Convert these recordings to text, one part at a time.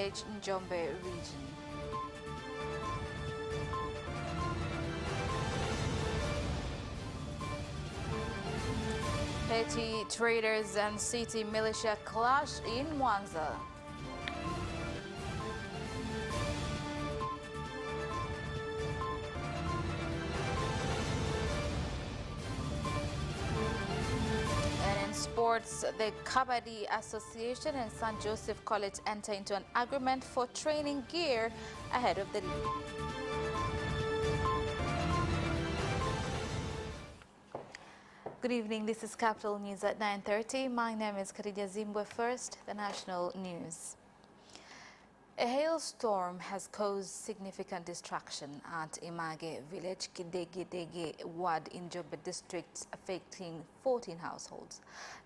Village, Njombe region. Petty traders and city militia clash in Mwanza. And in sports, the Kabaddi Association and St. Joseph College enter into an agreement for training gear ahead of the league. Good evening, this is Capital News at 9:30. My name is Khadija Zimbwe. First, the national news. A hailstorm has caused significant destruction at Image village, Kidegedege ward in Njombe district, affecting 14 households.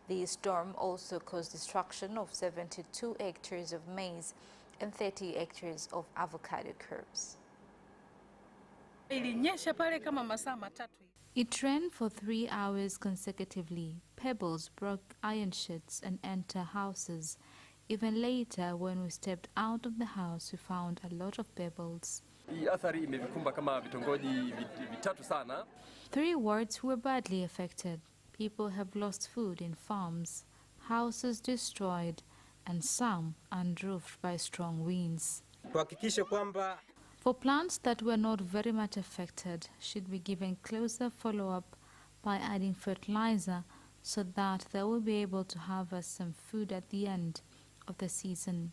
The storm also caused destruction of 72 hectares of maize and 30 hectares of avocado crops. It rained for 3 hours consecutively. Pebbles broke iron sheets and entered houses. Even later, when we stepped out of the house, we found a lot of pebbles. 3 wards were badly affected. People have lost food in farms, houses destroyed, and some unroofed by strong winds. For plants that were not very much affected, should be given closer follow-up by adding fertilizer so that they will be able to harvest some food at the end of the season.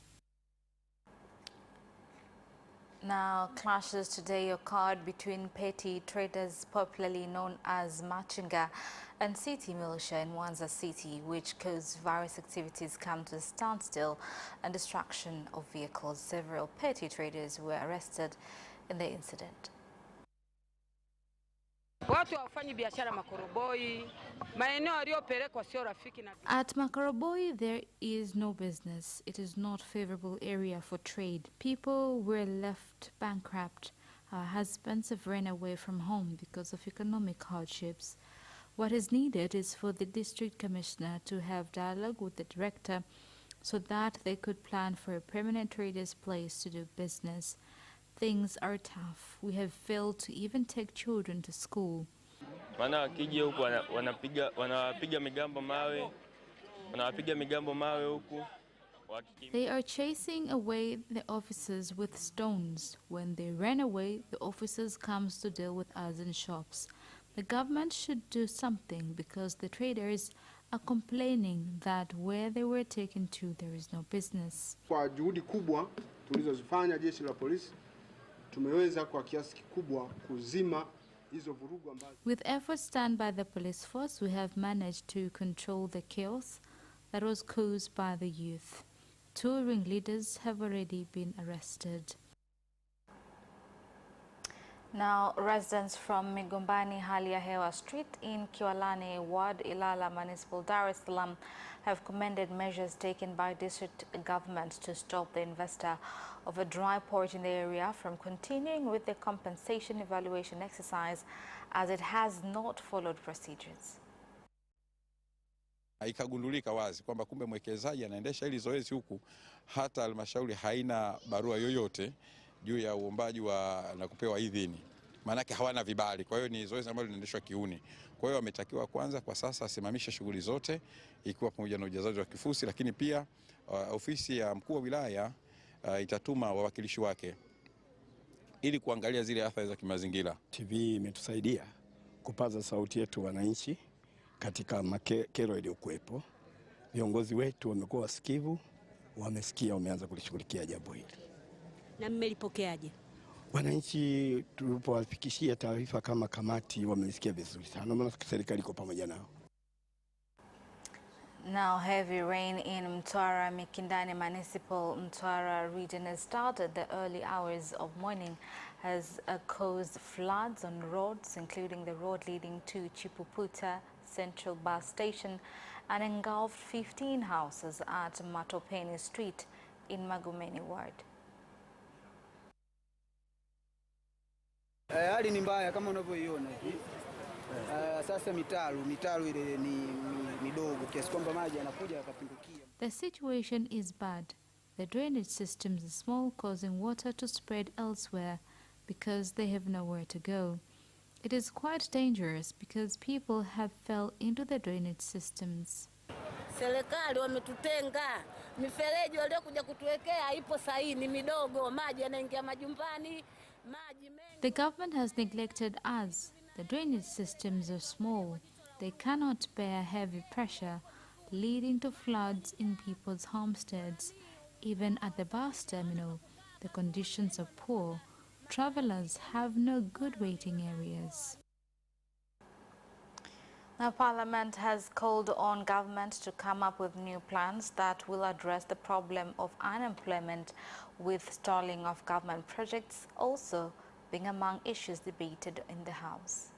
Now, clashes today occurred between petty traders, popularly known as Machinga, and city militia in Mwanza City, which caused various activities come to a standstill and destruction of vehicles. Several petty traders were arrested in the incident. At Makoroboi, there is no business. It is not a favorable area for trade. People were left bankrupt. Our husbands have run away from home because of economic hardships. What is needed is for the district commissioner to have dialogue with the director so that they could plan for a permanent trader's place to do business. Things are tough. We have failed to even take children to school. They are chasing away the officers with stones. When they run away, the officers come to deal with us in shops. The government should do something because the traders are complaining that where they were taken to, there is no business. Kwa juhudi kubwa tulizozifanya jeshi la polisi, tumeweza kwa kiasi kikubwa kuzima hizo vurugu ambazo. With efforts done by the police force, we have managed to control the chaos that was caused by the youth. 2 ringleaders have already been arrested. Now, residents from Migombani Hali ya Hewa Street in Kiwalani Ward, Ilala Municipal, Dar es Salaam have commended measures taken by district government to stop the investor of a dry port in the area from continuing with the compensation evaluation exercise as it has not followed procedures. Ikagundulika wazi kwamba kumbe mwekezaji anaendesha hili zoezi huku hata halmashauri haina barua yoyote juu ya uombaji na kupewa idhini. Maanake hawana vibali. Kwa hiyo ni zoezi ambalo linaendeshwa kiuni. Kwa hiyo wametakiwa kwanza kwa sasa asimamishe shughuli zote ikiwa pamoja na ujazaji wa kifusi, lakini pia ofisi ya mkuu wa wilaya itatuma wawakilishi wake ili kuangalia zile athari za kimazingira. TV imetusaidia kupaza sauti yetu wananchi katika makero iliyokuwepo. Viongozi wetu wamekuwa wasikivu, wamesikia, wameanza kulishughulikia jambo hili. Na mmelipokeaje? Wananchi tulipowafikishia taarifa kama kamati wamesikia vizuri sana, maana serikali iko pamoja nao. Now, heavy rain in Mtwara Mikindani Municipal Mtwara region has started. The early hours of morning has caused floods on roads, including the road leading to Chipuputa Central Bus Station, and engulfed 15 houses at Matopeni Street in Magomeni Ward. Hali ni mbaya kama unavyoiona hivi. Sasa mitaro ile ni midogo kiasi kwamba maji yanakuja yakapindukia. The situation is bad. The drainage systems are small, causing water to spread elsewhere because they have nowhere to go. It is quite dangerous because people have fell into the drainage systems. Serikali wametutenga, mifereji waliokuja kutuwekea haipo sahihi, ni midogo, maji yanaingia majumbani, maji mengi. The government has neglected us. The drainage systems are small. They cannot bear heavy pressure, leading to floods in people's homesteads. Even at the bus terminal, the conditions are poor. Travelers have no good waiting areas. Now, Parliament has called on government to come up with new plans that will address the problem of unemployment, with stalling of government projects also being among issues debated in the House.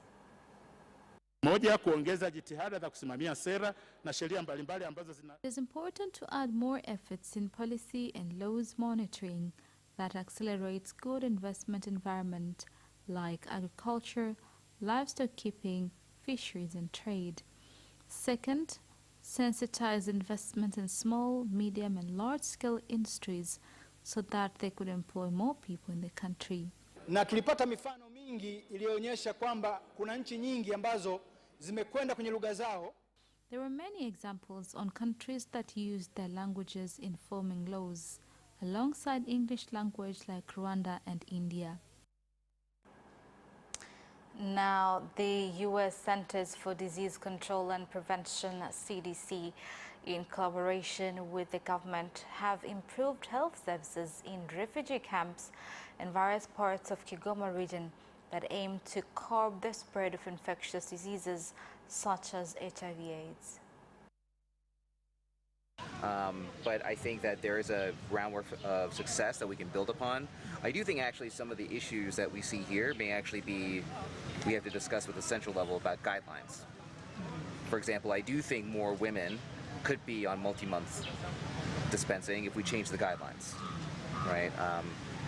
Moja, kuongeza jitihada za kusimamia sera na sheria mbalimbali ambazo zina. It is important to add more efforts in policy and laws monitoring that accelerates good investment environment like agriculture, livestock keeping, fisheries and trade. Second, sensitize investment in small, medium and large-scale industries so that they could employ more people in the country. Na tulipata mifano mingi iliyoonyesha kwamba kuna nchi nyingi ambazo zimekwenda kwenye lugha zao. There were many examples on countries that used their languages in forming laws, alongside English language like Rwanda and India. Now, the U.S. Centers for Disease Control and Prevention, CDC, in collaboration with the government, have improved health services in refugee camps in various parts of Kigoma region that aim to curb the spread of infectious diseases such as HIV/AIDS. But I think that there is a groundwork of success that we can build upon. I do think actually some of the issues that we see here may actually be, we have to discuss with the central level about guidelines. For example, I do think more women could be on multi-month dispensing if we change the guidelines, right?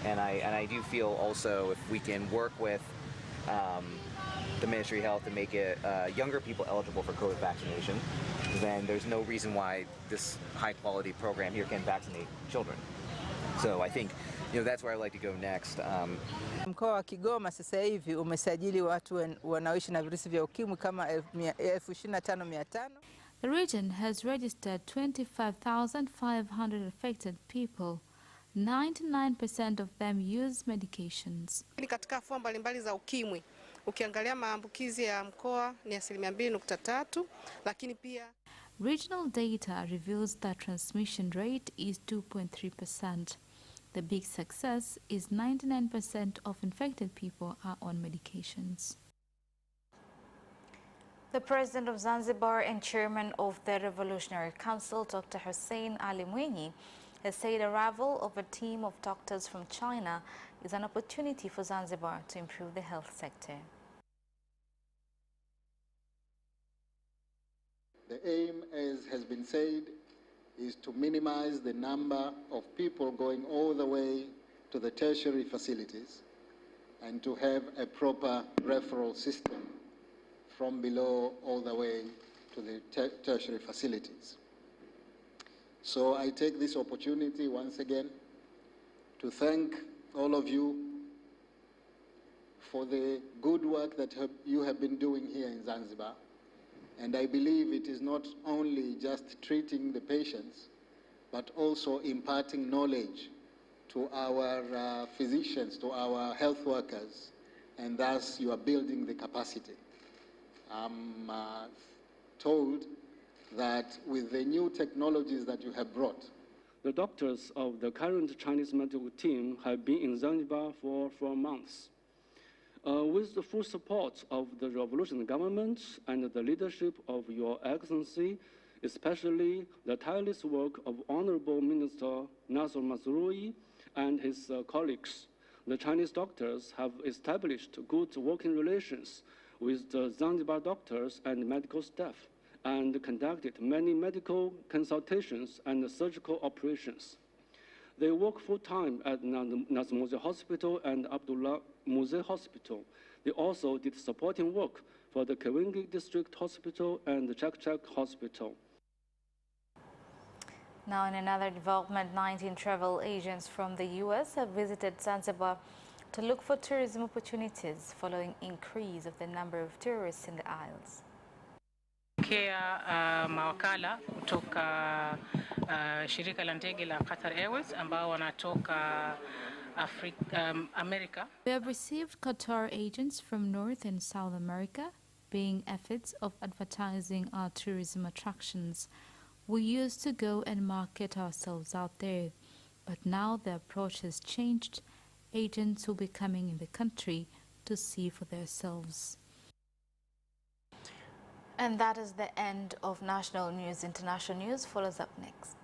And I do feel also if we can work with the Ministry of Health to make it younger people eligible for COVID vaccination, then there's no reason why this high-quality program here can vaccinate children. So I think, that's where I'd like to go next. Mkoa wa Kigoma sasa hivi umesajili watu wanaoishi na virusi vya ukimwi kama 25,500. The region has registered 25,500 affected people. 99% of them use medications. Katika form mbalimbali za ukimwi, ukiangalia maambukizi ya mkoa ni 2.3%, lakini pia regional data reveals that transmission rate is 2.3%. The big success is 99% of infected people are on medications. The President of Zanzibar and Chairman of the Revolutionary Council, Dr. Hussein Ali Mwinyi, has said arrival of a team of doctors from China is an opportunity for Zanzibar to improve the health sector. The aim, as has been said, is to minimize the number of people going all the way to the tertiary facilities and to have a proper referral system from below all the way to the tertiary facilities. So I take this opportunity once again to thank all of you for the good work that you have been doing here in Zanzibar. And I believe it is not only just treating the patients, but also imparting knowledge to our physicians, to our health workers, and thus you are building the capacity. I'm told that with the new technologies that you have brought, the doctors of the current Chinese medical team have been in Zanzibar for 4 months. With the full support of the revolutionary government and the leadership of Your Excellency, especially the tireless work of Honorable Minister Nasser Mazrui and his colleagues, the Chinese doctors have established good working relations with the Zanzibar doctors and medical staff and conducted many medical consultations and surgical operations. They work full-time at Nazmuze Hospital and Abdullah Muze Hospital. They also did supporting work for the Kawingi District Hospital and the Chak Chak Hospital. Now, in another development, 19 travel agents from the U.S. have visited Zanzibar to look for tourism opportunities following increase of the number of tourists in the Isles. Mawakala kutoka shirika la ndege la Qatar Airways ambao wanatoka America. We have received Qatar agents from North and South America, being efforts of advertising our tourism attractions. We used to go and market ourselves out there, but now the approach has changed. Agents will be coming in the country to see for themselves. And that is the end of national news. International news follows up next.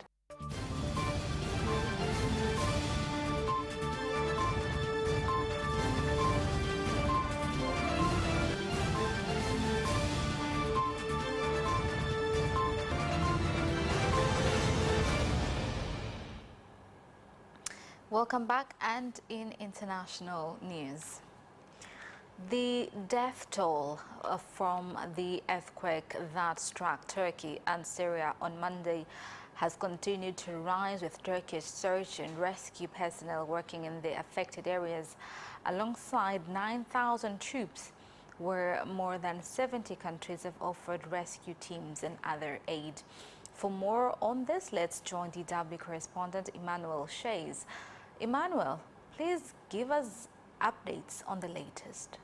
Welcome back, and in international news. The death toll from the earthquake that struck Turkey and Syria on Monday has continued to rise, with Turkish search and rescue personnel working in the affected areas alongside 9,000 troops, where more than 70 countries have offered rescue teams and other aid. For more on this, let's join DW correspondent Emmanuel Shays. Emmanuel, please give us updates on the latest.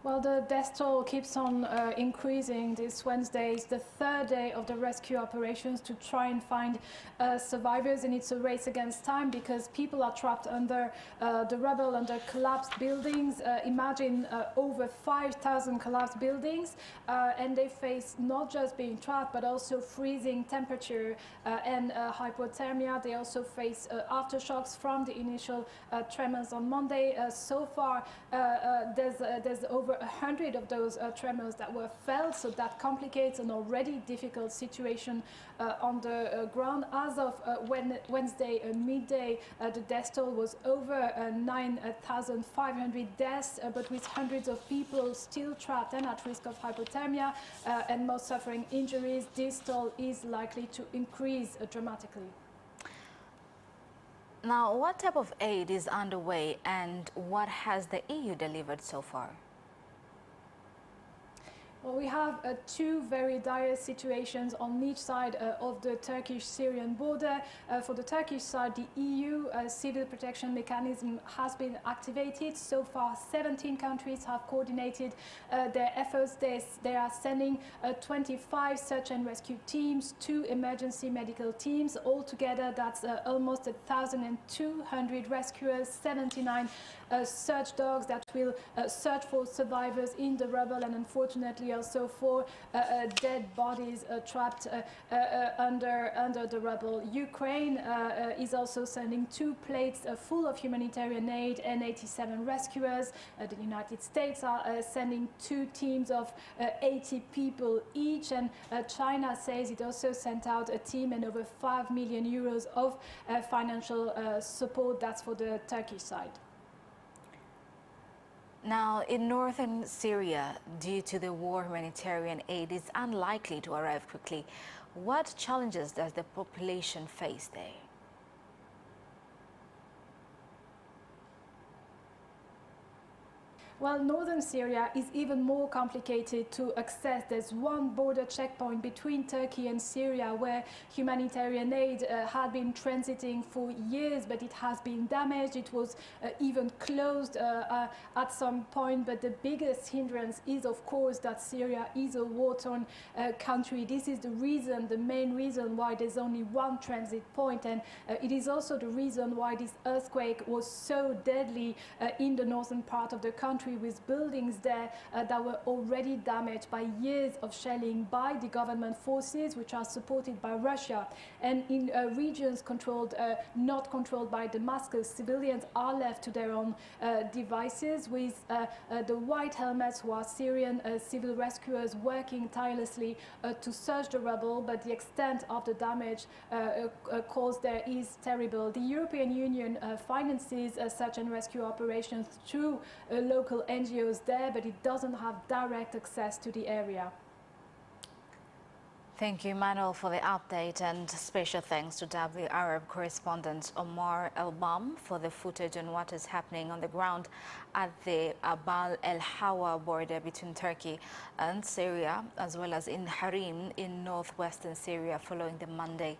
Well, the death toll keeps on increasing. This Wednesday is the third day of the rescue operations to try and find survivors, and it's a race against time because people are trapped under the rubble, under collapsed buildings. Imagine over 5,000 collapsed buildings, and they face not just being trapped but also freezing temperature and hypothermia. They also face aftershocks from the initial tremors on Monday. So far, there's over 100 of those tremors that were felt, so that complicates an already difficult situation on the ground. As of Wednesday midday, the death toll was over 9,500 deaths, but with hundreds of people still trapped and at risk of hypothermia and most suffering injuries, this toll is likely to increase dramatically. Now, what type of aid is underway and what has the EU delivered so far? Well, we have two very dire situations on each side of the Turkish-Syrian border. For the Turkish side, the EU civil protection mechanism has been activated. So far, 17 countries have coordinated their efforts. They are sending 25 search and rescue teams, 2 emergency medical teams. Altogether, that's almost 1,200 rescuers, 79 search dogs that will search for survivors in the rubble, and unfortunately also for dead bodies trapped under the rubble. Ukraine is also sending 2 planes full of humanitarian aid and 87 rescuers. The United States are sending 2 teams of 80 people each, and China says it also sent out a team and over 5 million euros of financial support. That's for the Turkish side. Now, in northern Syria, due to the war, humanitarian aid is unlikely to arrive quickly. What challenges does the population face there? Well, northern Syria is even more complicated to access. There's one border checkpoint between Turkey and Syria where humanitarian aid had been transiting for years, but it has been damaged. It was even closed at some point. But the biggest hindrance is, of course, that Syria is a war-torn country. This is the reason, the main reason why there's only one transit point. And it is also the reason why this earthquake was so deadly in the northern part of the country, with buildings there that were already damaged by years of shelling by the government forces, which are supported by Russia. And in regions controlled, not controlled by Damascus, civilians are left to their own devices, with the white helmets, who are Syrian civil rescuers, working tirelessly to search the rubble, but the extent of the damage caused there is terrible. The European Union finances search and rescue operations through local NGOs there, but it doesn't have direct access to the area. Thank you, Emmanuel, for the update, and special thanks to W Arab correspondent Omar Elbam for the footage on what is happening on the ground at the Abal El Hawa border between Turkey and Syria, as well as in Harim in northwestern Syria following the Monday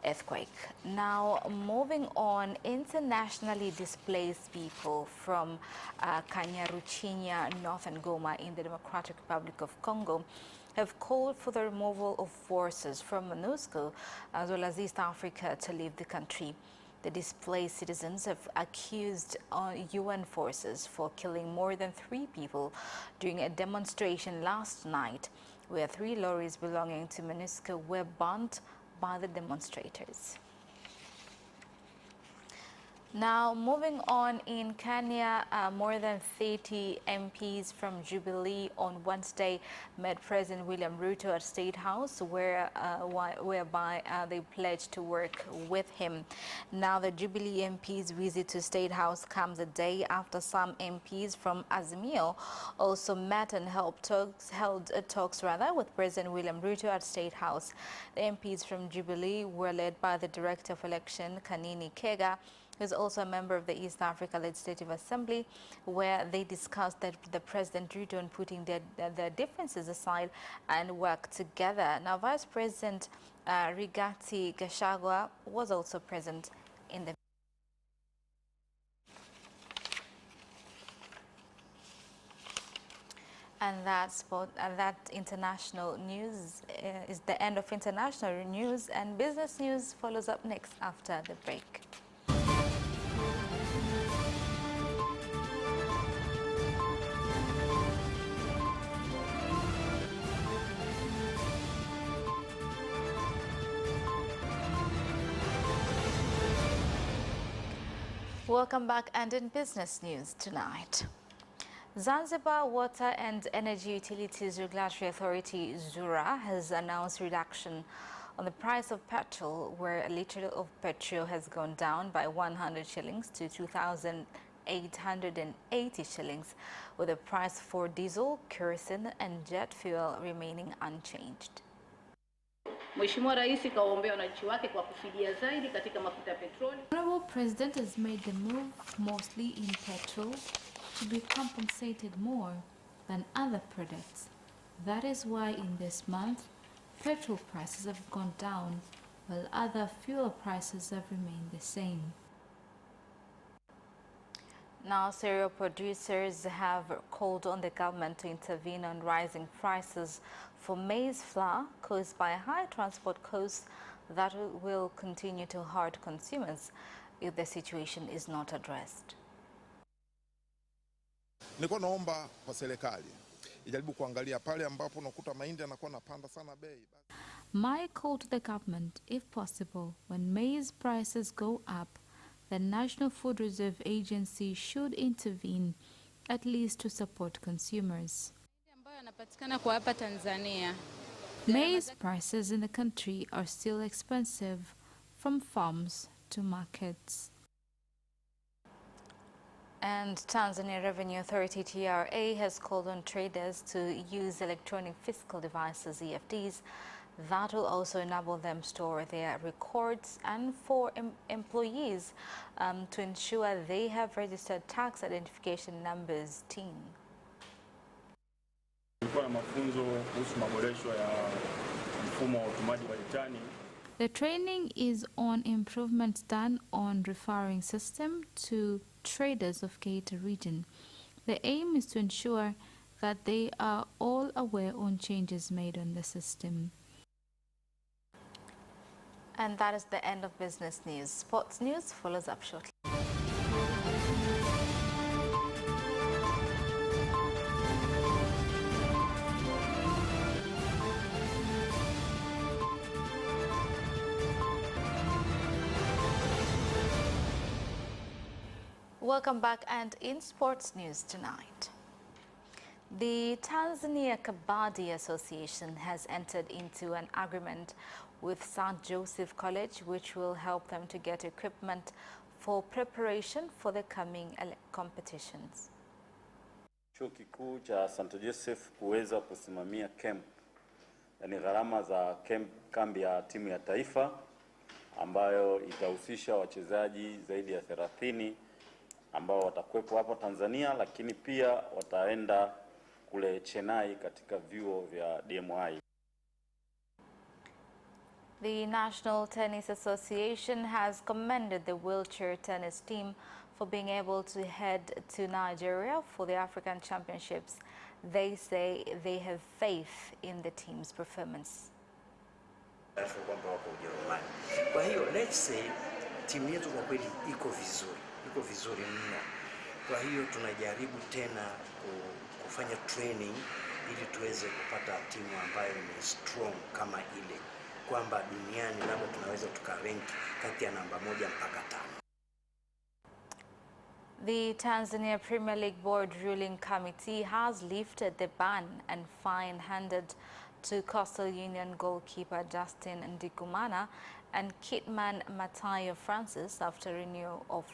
earthquake. Now, moving on, internationally displaced people from Kanyaruchinya, northern Goma in the Democratic Republic of Congo have called for the removal of forces from MONUSCO as well as East Africa to leave the country. The displaced citizens have accused UN forces for killing more than 3 people during a demonstration last night where 3 lorries belonging to MONUSCO were burnt by the demonstrators. Now, moving on, in Kenya, more than 30 MPs from Jubilee on Wednesday met President William Ruto at State House, whereby they pledged to work with him. Now, the Jubilee MPs' visit to State House comes a day after some MPs from Azimio also met and held talks with President William Ruto at State House. The MPs from Jubilee were led by the Director of Election, Kanini Kega, who is also a member of the East Africa Legislative Assembly, where they discussed that the President Ruto on putting their differences aside and work together. Now, Vice President Rigathi Gachagua was also present in the And that international news is the end of international news, and business news follows up next after the break. Welcome back, and in business news tonight, Zanzibar Water and Energy Utilities Regulatory Authority, ZURA, has announced reduction on the price of petrol, where a litre of petrol has gone down by 100 shillings to 2,880 shillings, with the price for diesel, kerosene and jet fuel remaining unchanged. Mheshimiwa Rais kawaombea wananchi wake kwa kufidia zaidi katika mafuta ya petroli. The Honorable President has made the move mostly in petrol to be compensated more than other products. That is why in this month, petrol prices have gone down while other fuel prices have remained the same. Now, cereal producers have called on the government to intervene on rising prices for maize flour caused by high transport costs that will continue to hurt consumers if the situation is not addressed. Nilikuwa naomba kwa serikali ijaribu kuangalia pale ambapo unakuta mahindi yanakuwa napanda sana bei. My call to the government, if possible, when maize prices go up, the National Food Reserve Agency should intervene, at least to support consumers. Maize prices in the country are still expensive, from farms to markets. And Tanzania Revenue Authority, TRA, has called on traders to use electronic fiscal devices, EFDs, that will also enable them store their records, and for employees to ensure they have registered tax identification numbers, TIN. The training is on improvements done on referring system to traders of Geita region. The aim is to ensure that they are all aware on changes made on the system. And that is the end of business news. Sports news follows up shortly. Welcome back, and in sports news tonight, the Tanzania Kabaddi Association has entered into an agreement with St. Joseph College, which will help them to get equipment for preparation for the coming competitions. Chuo kikuu cha St. Joseph kuweza kusimamia camp yani gharama za kambi ya timu ya taifa ambayo itahusisha wachezaji zaidi ya 30 ambao watakuwepo hapa Tanzania, lakini pia wataenda kule Chennai katika vyuo vya DMI. The National Tennis Association has commended the wheelchair tennis team for being able to head to Nigeria for the African Championships. They say they have faith in the team's performance. Kwa hiyo let's say timu yetu kwa kweli iko vizuri mno. Kwa hiyo tunajaribu tena kufanya training ili tuweze kupata timu ambayo ni strong kama ile, kwamba duniani labda tunaweza tukarank kati ya namba 1 mpaka 5. The Tanzania Premier League Board ruling committee has lifted the ban and fine handed to Coastal Union goalkeeper Justin Ndikumana and Kitman Matayo Francis after renewal of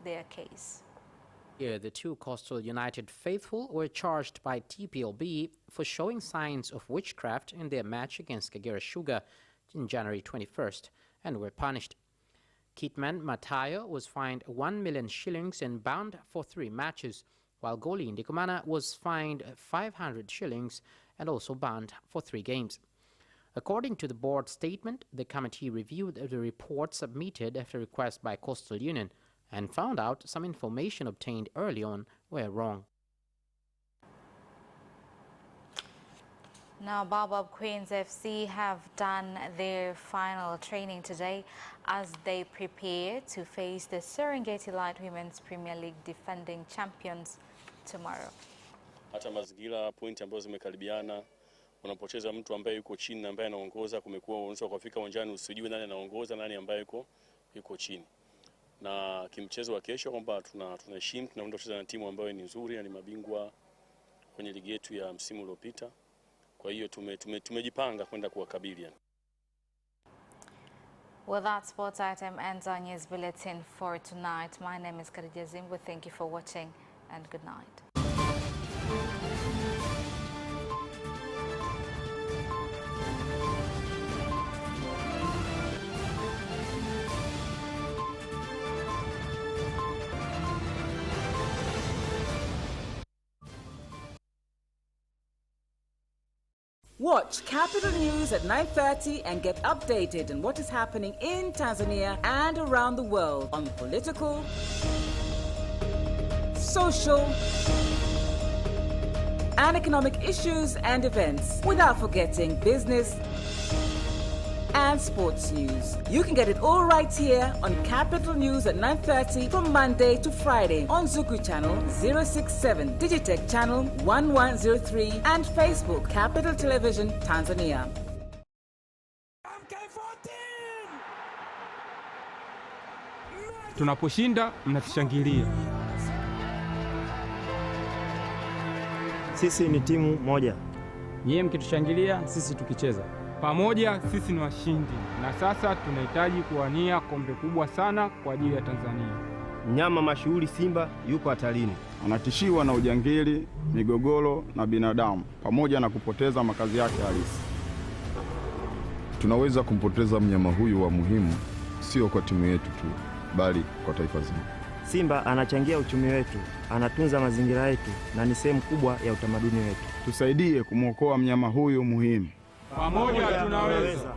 their case. Here, the two Coastal United faithful were charged by TPLB for showing signs of witchcraft in their match against Kagera Sugar in January 21st and were punished. Kitman Matayo was fined 1 million shillings and banned for 3 matches, while goalie Ndikumana was fined 500 shillings and also banned for 3 games. According to the board statement, the committee reviewed the report submitted after request by Coastal Union and found out some information obtained early on were wrong. Now, Baobab Queens FC have done their final training today as they prepare to face the Serengeti Light Women's Premier League defending champions tomorrow. Hata mazingira point ambazo zimekaribiana, unapocheza mtu ambaye yuko chini na ambaye anaongoza, kumekuwa unaweza kufika uwanjani usijue nani anaongoza nani ambaye yuko chini. Na kimchezo wa kesho kwamba tunaheshimu tunaenda kucheza na timu ambayo ni nzuri na ni mabingwa kwenye ligi yetu ya msimu uliopita. Kwa hiyo tumejipanga kwenda kuwakabili. Well, that sports item ends our news bulletin for tonight. My name is Khadija Zimbo. Thank you for watching and good night. Watch Capital News at 9:30 and get updated on what is happening in Tanzania and around the world on political, social, and economic issues and events, without forgetting business and sports news. You can get it all right here on Capital News at 9:30 from Monday to Friday on Zuku Channel 067, Digitech Channel 1103, and Facebook Capital Television Tanzania. Tunaposhinda mnatushangilia. Sisi ni timu moja. Nyie mkitushangilia, sisi tukicheza pamoja, sisi ni washindi. Na sasa tunahitaji kuwania kombe kubwa sana kwa ajili ya Tanzania. Mnyama mashuhuri Simba yuko hatarini. Anatishiwa na ujangili, migogoro na binadamu pamoja na kupoteza makazi yake halisi. Tunaweza kumpoteza mnyama huyu wa muhimu, sio kwa timu yetu tu, bali kwa taifa zima. Simba anachangia uchumi wetu, anatunza mazingira yetu na ni sehemu kubwa ya utamaduni wetu. Tusaidie kumwokoa mnyama huyu muhimu. Pamoja tunaweza.